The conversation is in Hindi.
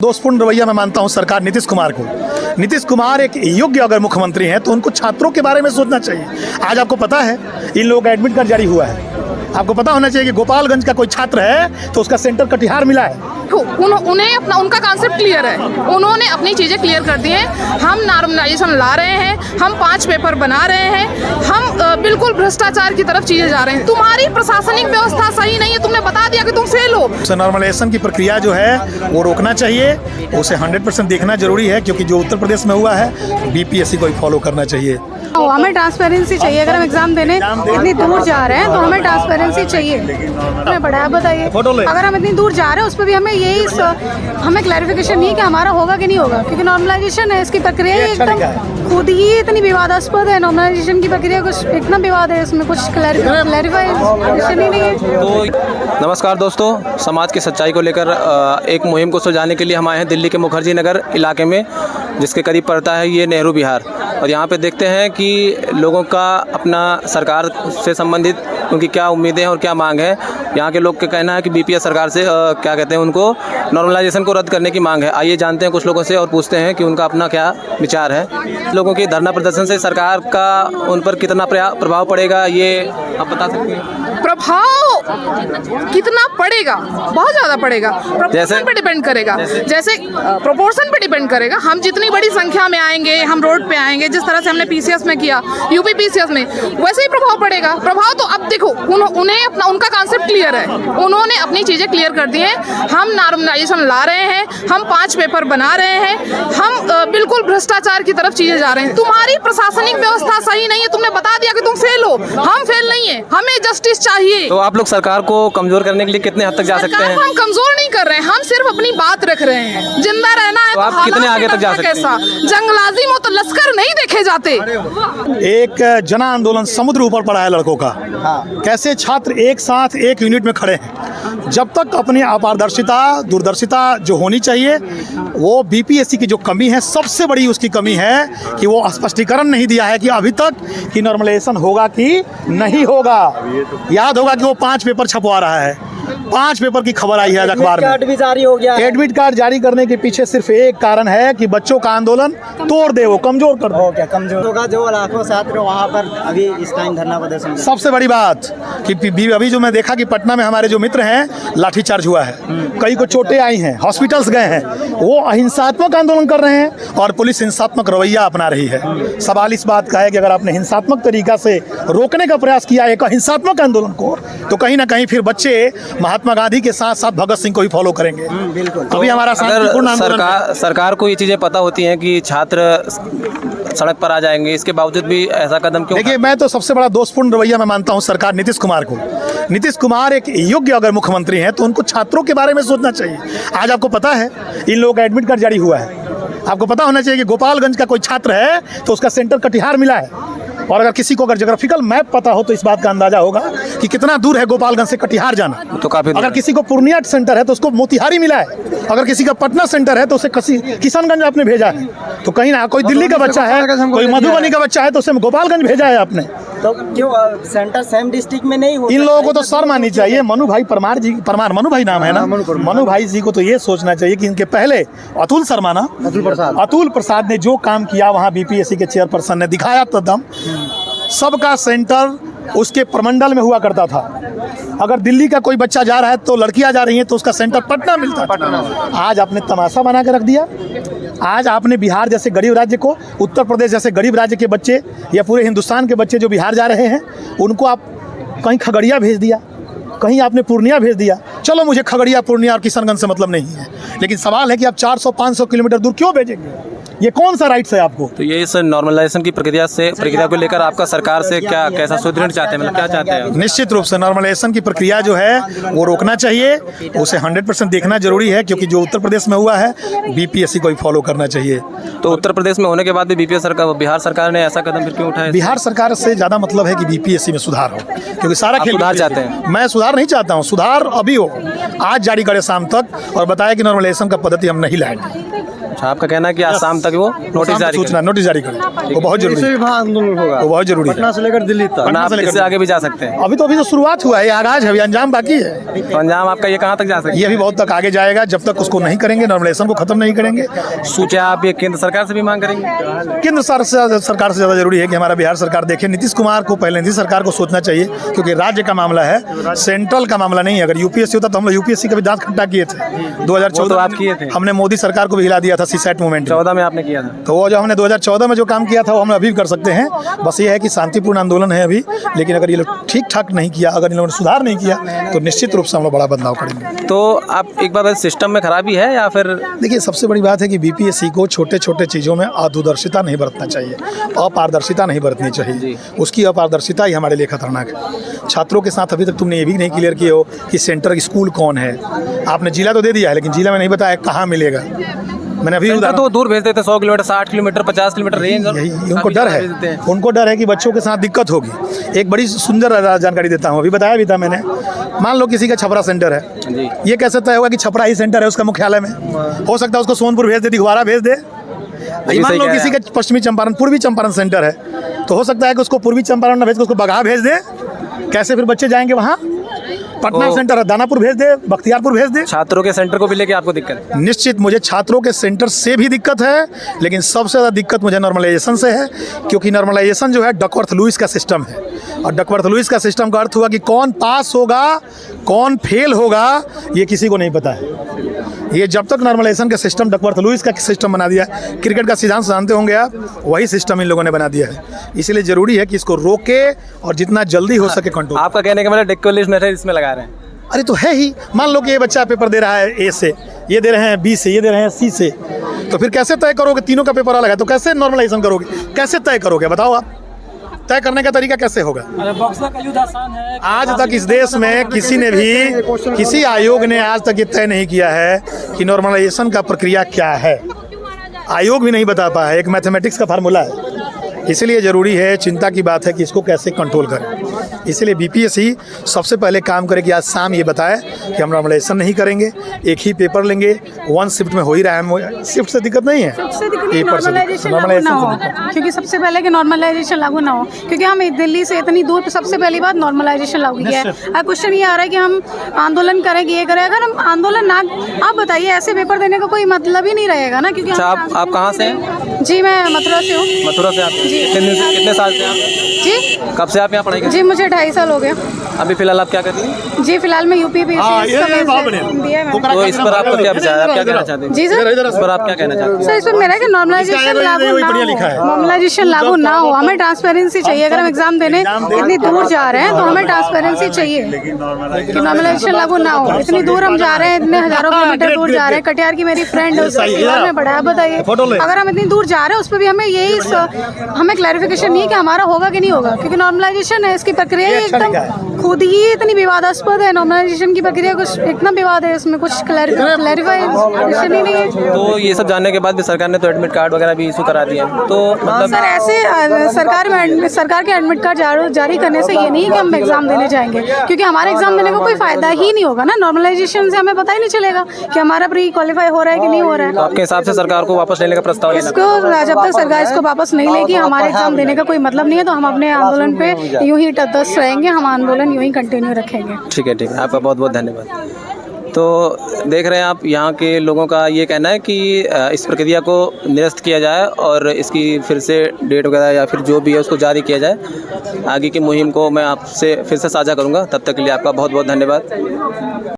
दोषपूर्ण रवैया मैं मानता हूं सरकार नीतीश कुमार को। नीतीश कुमार एक योग्य अगर मुख्यमंत्री हैं तो उनको छात्रों के बारे में सोचना चाहिए। आज आपको पता है इन लोगों का एडमिट कार्ड जारी हुआ है। आपको पता होना चाहिए कि गोपालगंज का कोई छात्र है तो उसका सेंटर कटिहार मिला है। उन्हें उनका कॉन्सेप्ट क्लियर है, उन्होंने अपनी चीज़ें क्लियर कर दी हैं। हम नॉर्मलाइजेशन ला रहे हैं, हम 5 पेपर बना रहे हैं, हम बिल्कुल भ्रष्टाचार की तरफ चीज़ें जा रहे हैं। तुम्हारी प्रशासनिक व्यवस्था सही नहीं है, तुमने बता दिया कि तुम फेल हो। नॉर्मलाइजेशन की प्रक्रिया जो है वो रोकना चाहिए, उसे 100% देखना जरूरी है, क्योंकि जो उत्तर प्रदेश में हुआ है बीपीएससी को ही फॉलो करना चाहिए। हमें ट्रांसपेरेंसी चाहिए। अगर हम एग्जाम देने इतनी दूर जा रहे हैं तो हमें ट्रांसपेरेंसी चाहिए। हमें बढ़ाया बताइए, अगर हम इतनी दूर जा रहे हैं उस पर भी हमें हमें क्लैरिफिकेशन नहीं है कि हमारा होगा कि नहीं होगा, क्योंकि नॉर्मलाइजेशन है, इसकी प्रक्रिया एकदम खुद ही इतनी विवादास्पद है। नॉर्मलाइजेशन की प्रक्रिया कुछ इतना विवाद है, इसमें कुछ क्लैरिफिकेशन ही नहीं है। तो नमस्कार दोस्तों, समाज की सच्चाई को लेकर एक मुहिम को सुलझाने के लिए हम आए हैं दिल्ली के मुखर्जी नगर इलाके में, जिसके करीब पड़ता है ये नेहरू विहार। और यहाँ पे देखते हैं कि लोगों का अपना सरकार से संबंधित उनकी क्या उम्मीदें हैं और क्या मांग है। यहाँ के लोग का कहना है कि बीपीएस सरकार से क्या कहते हैं, उनको नॉर्मलाइजेशन को रद्द करने की मांग है। आइए जानते हैं कुछ लोगों से और पूछते हैं कि उनका अपना क्या विचार है। लोगों की धरना प्रदर्शन से सरकार का उन पर कितना प्रभाव पड़ेगा, ये आप बता सकते हैं? प्रभाव कितना पड़ेगा? बहुत ज़्यादा पड़ेगा। प्रोपोर्शन पे डिपेंड करेगा, जैसे प्रोपोर्शन पे डिपेंड करेगा। हम जितनी बड़ी संख्या में आएंगे, हम रोड पे आएंगे, जिस तरह से हमने पीसीएस में किया, यूपी पीसीएस में, वैसे ही प्रभाव पड़ेगा। प्रभाव तो अब देखो, उनका कॉन्सेप्ट क्लियर है, उन्होंने अपनी चीज़ें क्लियर कर दी हैं। हम नॉर्मलाइजेशन ला रहे हैं, हम 5 पेपर बना रहे हैं, हम बिल्कुल भ्रष्टाचार की तरफ चीज़ें जा रहे हैं। तुम्हारी प्रशासनिक व्यवस्था सही नहीं है, तुमने बता दिया कि तुम फेल हो। हम फेल नहीं है, हमें जस्टिस चाहिए। तो आप लोग सरकार को कमजोर करने के लिए कितने हद तक जा सकते हैं? हम कमजोर नहीं कर रहे हैं, हम सिर्फ अपनी बात रख रहे हैं। जिंदा रहना है तो आप कितने आगे तक जा सकते हैं? कैसा जंगलाजी में तो लश्कर नहीं देखे जाते। एक जन आंदोलन समुद्र ऊपर पड़ा है लड़कों का। कैसे छात्र एक साथ एक यूनिट में खड़े हैं। जब तक अपनी अपारदर्शिता, दूरदर्शिता जो होनी चाहिए, वो बीपीएससी की जो कमी है, सबसे बड़ी उसकी कमी है कि वो स्पष्टीकरण नहीं दिया है कि अभी तक कि नॉर्मलाइजेशन होगा कि नहीं होगा। याद होगा कि वो 5 पेपर छपवा रहा है, 5 पेपर की खबर आई है आज अखबार में। एडमिट कार्ड भी जारी हो गया। एडमिट कार्ड जारी करने के पीछे सिर्फ एक कारण है कि बच्चों का आंदोलन तोड़ दे, वो कमजोर कर दो। क्या कमजोर होगा? जो लाखों छात्र वहाँ पर अभी इस टाइम धरना प्रदर्शन। सबसे बड़ी बात कि अभी जो मैं देखा कि पटना में हमारे जो मित्र हैं, लाठीचार्ज हुआ है, कई को चोटें आई हैं, हॉस्पिटल्स गए हैं। वो अहिंसात्मक आंदोलन कर रहे हैं और पुलिस हिंसात्मक रवैया अपना रही है। सवाल इस बात का है कि अगर आपने हिंसात्मक तरीका से रोकने का प्रयास किया एक अहिंसात्मक आंदोलन को, तो कहीं ना कहीं फिर बच्चे महात्मा गांधी के साथ साथ भगत सिंह को ही फॉलो करेंगे। बिल्कुल। अभी हमारा सरकार को ये चीजें पता होती हैं कि छात्र सड़क पर आ जाएंगे, इसके बावजूद भी ऐसा कदम क्यों? देखिए, मैं तो सबसे बड़ा दोषपूर्ण रवैया मैं मानता हूं सरकार नीतीश कुमार को। नीतीश कुमार एक योग्य अगर मुख्यमंत्री हैं तो उनको छात्रों के बारे में सोचना चाहिए। आज आपको पता है इन लोगों का एडमिट कार्ड जारी हुआ है। आपको पता होना चाहिए कि गोपालगंज का कोई छात्र है तो उसका सेंटर कटिहार मिला है। और अगर किसी को अगर ज्योग्राफिकल मैप पता हो तो इस बात का अंदाजा होगा कि कितना दूर है गोपालगंज से कटिहार जाना। तो काफी अगर किसी को पूर्णिया सेंटर है तो उसको मोतिहारी मिला है। अगर किसी का पटना सेंटर है तो उसे किशनगंज आपने भेजा है। तो कहीं ना कोई दिल्ली का बच्चा है, कोई मधुबनी का बच्चा है तो उसे गोपालगंज भेजा है आपने। तो क्यों सेंटर सेम डिस्ट्रिक्ट में नहीं हो? इन लोगों को तो शर्म आनी चाहिए। मनु भाई परमार जी, परमार मनु भाई नाम है ना, मनु भाई जी को तो ये सोचना चाहिए कि इनके पहले अतुल शर्मा ना, अतुल प्रसाद ने जो काम किया वहाँ बीपीएससी के चेयरपर्सन ने दिखाया तो दम। सबका सेंटर उसके प्रमंडल में हुआ करता था। अगर दिल्ली का कोई बच्चा जा रहा है तो लड़कियां जा रही हैं तो उसका सेंटर पटना मिलता था। आज आपने तमाशा बना के रख दिया। आज आपने बिहार जैसे गरीब राज्य को, उत्तर प्रदेश जैसे गरीब राज्य के बच्चे या पूरे हिंदुस्तान के बच्चे जो बिहार जा रहे हैं, उनको आप कहीं खगड़िया भेज दिया, कहीं आपने पूर्णिया भेज दिया। चलो, मुझे खगड़िया, पूर्णिया और किशनगंज से मतलब नहीं है, लेकिन सवाल है कि आप 400-500 किलोमीटर दूर क्यों भेजेंगे? ये कौन सा राइट्स है आपको? तो ये इस नॉर्मलाइजेशन की प्रक्रिया को लेकर आपका सरकार से कैसा सुदृढ़ चाहते हैं, मतलब क्या चाहते हैं? निश्चित रूप से नॉर्मलाइजेशन की प्रक्रिया जो है वो रोकना चाहिए, उसे 100% देखना जरूरी है, क्योंकि जो उत्तर प्रदेश में हुआ है बीपीएससी को ही फॉलो करना चाहिए। तो उत्तर प्रदेश में होने के बाद भी बिहार सरकार ने ऐसा कदम फिर क्यों उठाया? बिहार सरकार से ज़्यादा मतलब है कि बीपीएससी में सुधार हो, क्योंकि सारा खेल सुधार चाहते हैं। मैं सुधार नहीं चाहता हूँ, सुधार अभी हो, आज जारी करे शाम तक और बताया कि नॉर्मलाइजेशन का पद्धति हम नहीं लाएंगे। अच्छा, आपका कहना है कि आज शाम तक वो नोटिस जारी करें। सूचना नोटिस जारी करें, वो बहुत जरूरी है। आंदोलन होगा, वो बहुत जरूरी है। पटना से लेकर दिल्ली तक, वरना आप इससे आगे भी जा सकते हैं। अभी तो शुरुआत हुआ है, ये आगाज है, अभी अंजाम बाकी है। तो अंजाम आपका ये कहाँ तक जा सकता है? ये अभी बहुत तक आगे जाएगा, जब तक उसको नहीं करेंगे, नॉर्मलाइजेशन को खत्म नहीं करेंगे। क्या आप ये केंद्र सरकार से भी मांग करेंगे? केंद्र सरकार से ज़्यादा जरूरी है कि हमारा बिहार सरकार देखे। नीतीश कुमार को पहले नीतीश सरकार को सोचना चाहिए, क्योंकि राज्य का मामला है, सेंट्रल का मामला नहीं है। अगर यूपीएससी होता तो हम लोग यूपीएससी का भी दांत खट्टा किए थे 2014 आप किए थे। हमने मोदी सरकार को भी हिला दिया था सीसैट मूवमेंट 14 में आपने किया था। तो वो जो हमने 2014 में जो काम किया था वो हम अभी भी कर सकते हैं। बस ये है कि शांतिपूर्ण आंदोलन है अभी, लेकिन अगर ये लोग ठीक ठाक नहीं किया, अगर इन लोगों ने सुधार नहीं किया, तो निश्चित रूप से हम लोग बड़ा बदलाव करेंगे। तो आप एक बार सिस्टम में खराबी है या फिर? देखिए, सबसे बड़ी बात है कि बीपीएससी को छोटे छोटे चीज़ों में अदूरदर्शिता नहीं बरतना चाहिए, अपारदर्शिता नहीं बरतनी चाहिए। उसकी अपारदर्शिता ही हमारे लिए खतरनाक है। छात्रों के साथ अभी तक तुमने ये भी नहीं क्लियर किए हो कि सेंटर स्कूल कौन है। आपने जिला तो दे दिया है, लेकिन जिला में नहीं बताया कहाँ मिलेगा। मैंने अभी तो दूर भेज देते, 100 किलोमीटर, 60 किलोमीटर, 50 किलोमीटर रेंज। यही उनको डर है कि बच्चों के साथ दिक्कत होगी। एक बड़ी सुंदर जानकारी देता हूँ, अभी बताया भी था मैंने। मान लो किसी का छपरा सेंटर है जी, ये कैसे तय होगा कि छपरा ही सेंटर है उसका मुख्यालय में? हो सकता है उसको सोनपुर भेज दे, दिघवारा भेज दे। मान लो किसी का पश्चिमी चंपारण, पूर्वी चंपारण सेंटर है, तो हो सकता है कि उसको पूर्वी चंपारण न भेज के उसको बगहा भेज दे। कैसे फिर बच्चे जाएंगे वहाँ? पटना सेंटर है, दानापुर भेज दे, बख्तियारपुर भेज दे। छात्रों के सेंटर को भी लेके आपको दिक्कत? निश्चित मुझे छात्रों के सेंटर से भी दिक्कत है, लेकिन सबसे ज़्यादा दिक्कत मुझे नॉर्मलाइजेशन से है, क्योंकि नॉर्मलाइजेशन जो है डकवर्थ लुईस का सिस्टम है। और डकवर्थ लुईस का सिस्टम का अर्थ हुआ कि कौन पास होगा, कौन फेल होगा, ये किसी को नहीं पता है। ये जब तक नॉर्मलाइजेशन का सिस्टम डकवर्थ लुईस का सिस्टम बना दिया है, क्रिकेट का सिद्धांत जानते होंगे आप, वही सिस्टम इन लोगों ने बना दिया है। इसलिए ज़रूरी है कि इसको रोके और जितना जल्दी हो सके कंट्रोल। आपका कहने का मतलब डकवर्थ लुईस इसमें लगा रहे हैं? अरे तो है ही। मान लो कि ये बच्चा पेपर दे रहा है ए से, ये दे रहे हैं बी से, ये दे रहे हैं सी से, तो फिर कैसे तय करोगे? तीनों का पेपर अलग है, तो कैसे नॉर्मलाइजेशन करोगे? कैसे तय करोगे बताओ आप? तय करने का तरीका कैसे होगा? आज तक इस देश में किसी ने भी, किसी आयोग ने आज तक ये तय नहीं किया है कि नॉर्मलाइजेशन का प्रक्रिया क्या है। आयोग भी नहीं बता पाया, एक मैथमेटिक्स का फार्मूला है। इसलिए ज़रूरी है, चिंता की बात है कि इसको कैसे कंट्रोल करें। इसलिए बीपीएससी सबसे पहले काम करे कि आज शाम ये बताए कि हम नॉर्मलाइजेशन नहीं करेंगे, एक ही पेपर लेंगे। 1 शिफ्ट में हो ही रहा है, शिफ्ट से दिक्कत नहीं है, नॉर्मलाइजेशन लागू ना हो, क्योंकि सबसे पहले कि नॉर्मलाइजेशन लागू ना हो, क्योंकि हम दिल्ली से इतनी दूर, सबसे पहली बात नॉर्मलाइजेशन लागू किया है। अब क्वेश्चन ये आ रहा है कि हम आंदोलन करें कि ये करें। अगर हम आंदोलन ना, आप बताइए, ऐसे पेपर देने का कोई मतलब ही नहीं रहेगा ना। क्योंकि आप कहाँ से हैं? जी मैं मथुरा से हूँ। मथुरा से आप? कितने साल से आप? जी कब से आप यहाँ पढ़ाई करते? जी मुझे 2.5 साल हो गए। अभी फिलहाल आप क्या कर रही हैं? जी फिलहाल मैं यूपीपीएससी तो इस पर आपका क्या विचार है, आप क्या कहना चाहते हैं? जी सर, इस पर आप क्या कहना चाहते हैं? सर इस पर मेरा कि नॉर्मलाइजेशन लागू ना हो। हमें ट्रांसपेरेंसी चाहिए। अगर हम एग्जाम देने इतनी दूर जा रहे हैं तो हमें ट्रांसपेरेंसी चाहिए कि नॉर्मलाइजेशन लागू ना हो। इतनी दूर हम जा रहे हैं, इतने हजारों किलोमीटर दूर जा रहे हैं। कटिहार की मेरी फ्रेंड है, उसका परिवार में पढ़ा है। बताइए, अगर हम इतनी दूर जा रहे हैं उस पर भी हमें यही हमें क्लैरिफिकेशन नहीं है कि हमारा होगा कि नहीं होगा, क्योंकि नॉर्मलाइजेशन है, इसकी प्रक्रिया ही एकदम खुद ही इतनी विवादास्पद है। नॉर्मलाइजेशन की प्रक्रिया कुछ इतना विवाद है, इसमें कुछ क्लैरिफिकेशन ही नहीं है। तो ये सब जानने के बाद भी सरकार ने तो एडमिट कार्ड वगैरह भी इशू करा दिया है, तो मतलब सर ऐसे सरकार के एडमिट कार्ड जारी करने से ये नहीं कि हम एग्जाम देने जाएंगे, क्योंकि हमारे एग्जाम देने का कोई फायदा ही नहीं होगा ना। नॉर्मलाइजेशन से हमें पता ही नहीं चलेगा कि हमारा प्री क्वालिफाई हो रहा है कि नहीं हो रहा है। तो आपके हिसाब से सरकार को वापस लेने का प्रस्ताव? इसको जब तक सरकार इसको वापस नहीं लेगी, हमारे एग्जाम देने का कोई मतलब नहीं है। तो हम अपने आंदोलन पे यूं ही तटस्थ रहेंगे, हम आंदोलन यूं ही कंटिन्यू रखेंगे। ठीक है, ठीक है, आपका बहुत बहुत धन्यवाद। तो देख रहे हैं आप, यहाँ के लोगों का ये कहना है कि इस प्रक्रिया को निरस्त किया जाए और इसकी फिर से डेट वगैरह या फिर जो भी है उसको जारी किया जाए। आगे की मुहिम को मैं आपसे फिर से साझा करूँगा। तब तक के लिए आपका बहुत बहुत धन्यवाद।